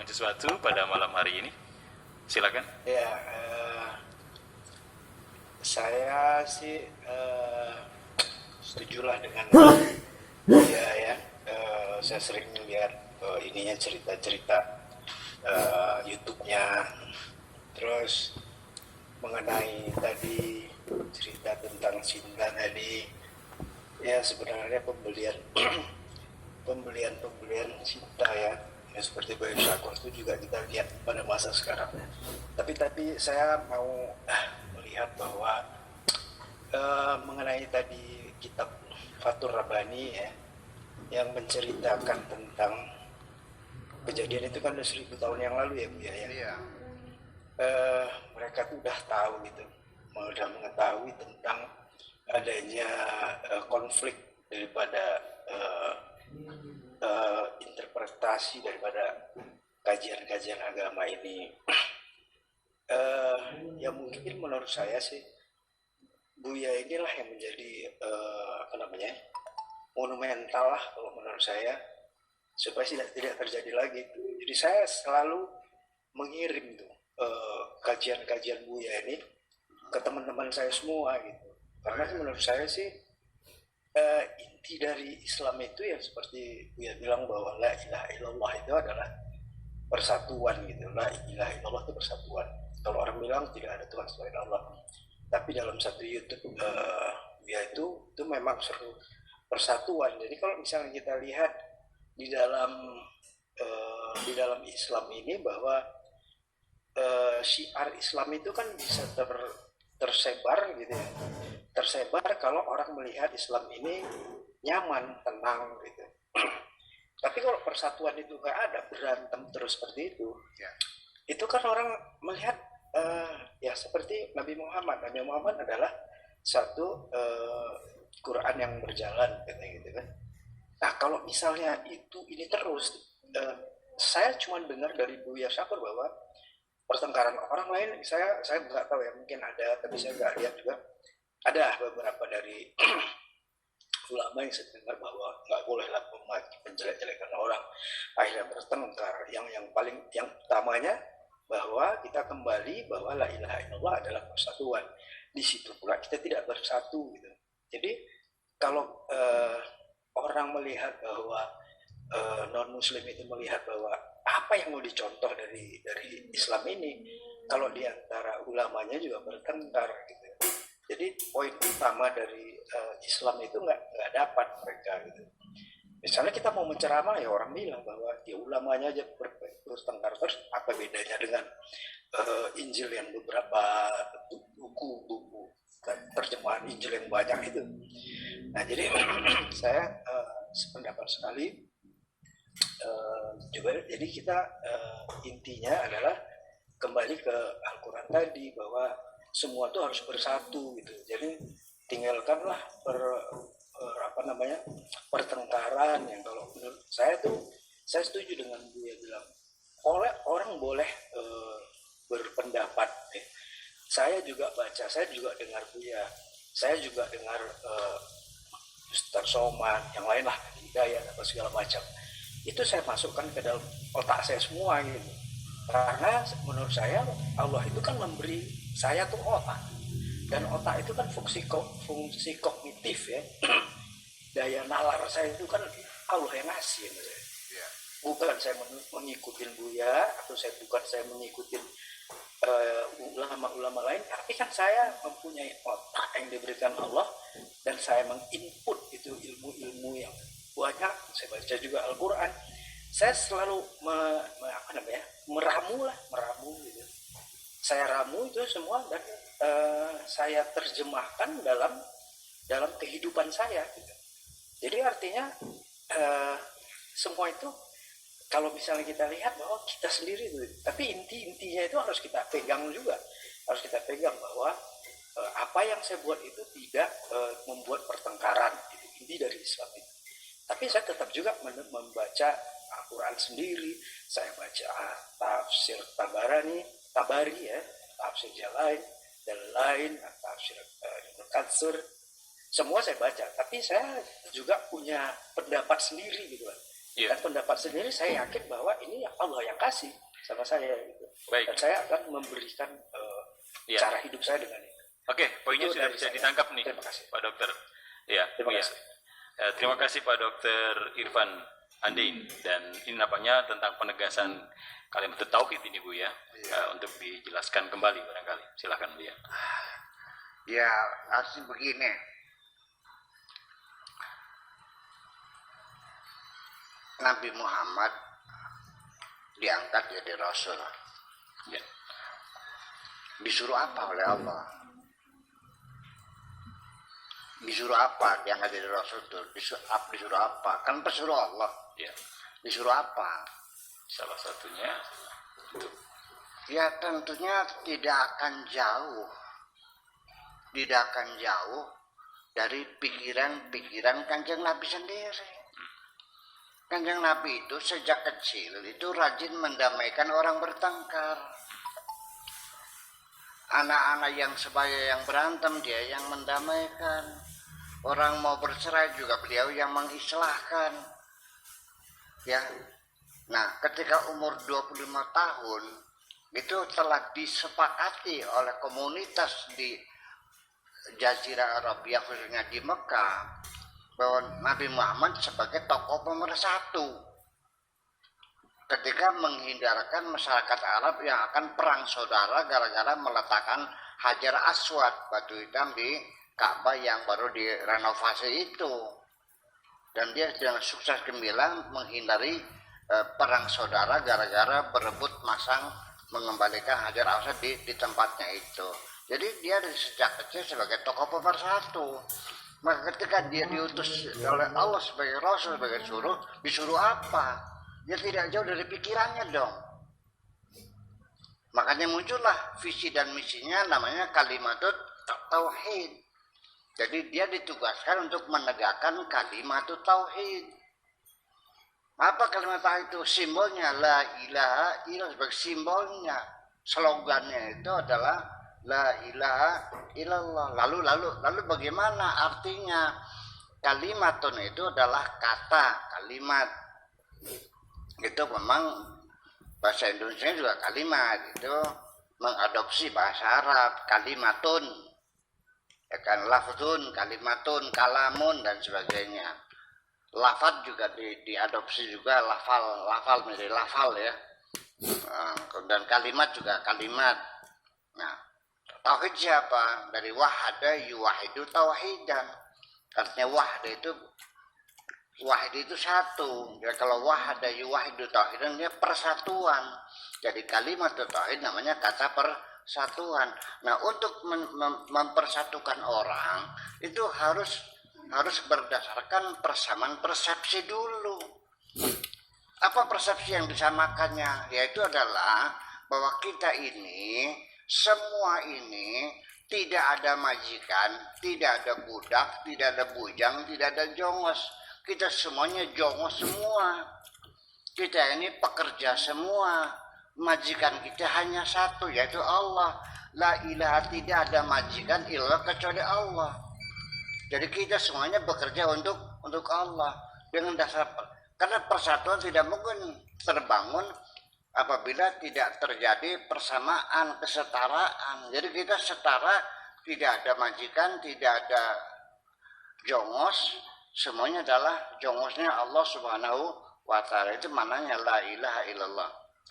dengan sesuatu pada malam hari ini. Silakan. Ya, saya sih setujulah dengan dia ya. Saya sering lihat ininya cerita-cerita YouTube-nya. Terus mengenai tadi cerita tentang cinta tadi, ya sebenarnya pembelian pembelian cinta ya. Ya seperti Bayu Syakor itu juga kita lihat pada masa sekarang. Tapi saya mau melihat bahwa mengenai tadi kitab Fathur Rabbani ya, yang menceritakan tentang kejadian itu kan udah 1000 tahun yang lalu ya Bu ya. Iya. Mereka tuh udah tahu gitu, udah mengetahui tentang adanya konflik daripada interpretasi daripada kajian-kajian agama ini. Ya mungkin menurut saya sih Buya inilah yang menjadi monumental lah kalau menurut saya, supaya tidak terjadi lagi. Jadi saya selalu mengirim tuh kajian-kajian Buya ini ke teman-teman saya semua gitu, karena menurut saya sih inti dari Islam itu yang seperti Buya bilang bahwa la ilaha illallah itu adalah persatuan gitu. La ilaha illallah itu persatuan. Kalau orang bilang tidak ada Tuhan selain Allah, tapi dalam satu YouTube Buya itu memang seru persatuan. Jadi kalau misalnya kita lihat di dalam Islam ini bahwa syiar Islam itu kan bisa tersebar gitu ya. Tersebar kalau orang melihat Islam ini nyaman, tenang gitu. Tapi kalau persatuan itu nggak ada, berantem terus seperti itu, Ya. itu kan orang melihat ya seperti Nabi Muhammad. Nabi Muhammad adalah satu Quran yang berjalan gitu kan. Nah kalau misalnya ini terus, saya cuma dengar dari Buya Syakur bahwa pertengkaran orang lain, saya nggak tahu ya, mungkin ada, tapi saya nggak lihat juga. Ada beberapa dari ulama yang saya dengar bahwa nggak bolehlah menjelek-jelekan orang, akhirnya bertengkar. Yang utamanya bahwa kita kembali bahwa la ilaha illallah adalah persatuan. Di situ pula kita tidak bersatu gitu. Jadi kalau orang melihat bahwa non muslim itu melihat bahwa apa yang mau dicontoh dari Islam ini, kalau diantara ulamanya juga bertengkar gitu. Jadi poin utama dari Islam itu nggak dapat mereka gitu. Misalnya kita mau menceramah ya orang bilang bahwa ya ulamanya aja bertengkar terus, apa bedanya dengan Injil yang beberapa buku terjemahan Injil yang banyak itu. Nah jadi saya sependapat sekali juga. Jadi kita intinya adalah kembali ke Al-Quran tadi bahwa semua tuh harus bersatu gitu. Jadi tinggalkanlah pertengkaran yang kalau menurut saya setuju dengan Buya bilang orang boleh berpendapat. Saya juga baca, saya juga dengar Buya, saya juga dengar Ustaz Somad, yang lain lah, Hidayat atau segala macam. Itu saya masukkan ke dalam otak saya semua gitu. Karena menurut saya Allah itu kan memberi saya tuh otak, dan otak itu kan fungsi kognitif ya. Daya nalar saya itu kan Allah yang ngasih ya. Bukan saya mengikuti Buya, atau bukan saya mengikuti ulama-ulama lain, tapi kan saya mempunyai otak yang diberikan Allah, dan saya menginput itu ilmu-ilmu yang banyak. Saya baca juga Al-Quran, saya selalu meramu gitu. Saya ramu itu semua, dan saya terjemahkan dalam kehidupan saya gitu. Jadi artinya semua itu kalau misalnya kita lihat bahwa kita sendiri itu, tapi intinya itu harus kita pegang juga, harus kita pegang bahwa apa yang saya buat itu tidak membuat pertengkaran, itu inti dari Islam itu. Tapi saya tetap juga membaca Al-Quran sendiri, saya baca tafsir Tabari ya, tafsir Jalain dan lain, tafsir Ibnu Katsir, semua saya baca. Tapi saya juga punya pendapat sendiri gitu kan. Iya. Dan pendapat sendiri saya yakin bahwa ini Allah yang kasih sama saya gitu. Baik. Dan saya akan memberikan Iya. cara hidup saya dengan itu. Oke, poinnya Itu sudah dari bisa saya. ditangkap nih, Terima kasih. Pak Dokter. Ya, Terima iya. kasih. Terima kasih Pak Dokter Irfan Andein, dan ini nampaknya tentang penegasan kalimat tauhid ini Bu ya. Untuk dijelaskan kembali barangkali. Silakan Bu ya. Ya, asli begini. Nabi Muhammad diangkat jadi Rasul. Ya. Disuruh apa oleh Allah? Disuruh apa diangkat jadi Rasul itu? Disuruh apa? Kan pesuruh Allah. Ya. Disuruh apa? Salah satunya Ya tentunya tidak akan jauh. Tidak akan jauh dari pikiran-pikiran Kanjeng Nabi sendiri. Kanjeng Nabi itu sejak kecil itu rajin mendamaikan orang bertengkar. Anak-anak yang sebaya yang berantem dia yang mendamaikan. Orang mau bercerai juga beliau yang mengislahkan. Ya. Nah, ketika umur 25 tahun itu telah disepakati oleh komunitas di Jazirah Arabia khususnya di Mekah bahwa Nabi Muhammad sebagai tokoh pemersatu ketika menghindarkan masyarakat Arab yang akan perang saudara gara-gara meletakkan Hajar Aswad, batu hitam di Ka'bah yang baru direnovasi itu, dan dia dengan sukses gemilang menghindari perang saudara gara-gara berebut masang mengembalikan Hajar Aswad di tempatnya itu. Jadi dia dari sejak kecil sebagai tokoh pemersatu. Maka ketika dia diutus oleh Allah sebagai Rasul, sebagai disuruh apa? Dia tidak jauh dari pikirannya dong. Makanya muncullah visi dan misinya namanya kalimatut tauhid. Jadi dia ditugaskan untuk menegakkan kalimatut tauhid. Apa kalimat tauhid itu? Simbolnya la ilaha illallah, sebagai simbolnya. Slogannya itu adalah la ilaha illallah. Lalu bagaimana artinya? Kalimatun itu adalah kata, kalimat. Itu memang bahasa Indonesia juga kalimat, itu mengadopsi bahasa Arab, kalimatun. Ya kan, lafzun, kalimatun, kalamun dan sebagainya. Lafaz juga diadopsi juga, lafal menjadi lafal ya. Dan kalimat juga kalimat. Nah, tauhid siapa? Dari wahada yuwahidu tauhidan. Artinya wahid itu satu. Ya, kalau wahada yuwahidu tauhidan dia persatuan. Jadi kalimat tauhid namanya kata persatuan. Nah, untuk mempersatukan orang itu harus berdasarkan persamaan persepsi dulu. Apa persepsi yang disamakannya? Yaitu adalah bahwa kita ini, semua ini tidak ada majikan, tidak ada budak, tidak ada bujang, tidak ada jongos. Kita semuanya jongos semua. Kita ini pekerja semua. Majikan kita hanya satu, yaitu Allah. La ilaha, tidak ada majikan illallah kecuali Allah. Jadi kita semuanya bekerja untuk Allah dengan dasar, karena persatuan tidak mungkin terbangun apabila tidak terjadi persamaan, kesetaraan. Jadi kita setara, tidak ada majikan, tidak ada jongos, semuanya adalah jongosnya Allah Subhanahu wa ta'ala. Itu maknanya la ilaha illallah.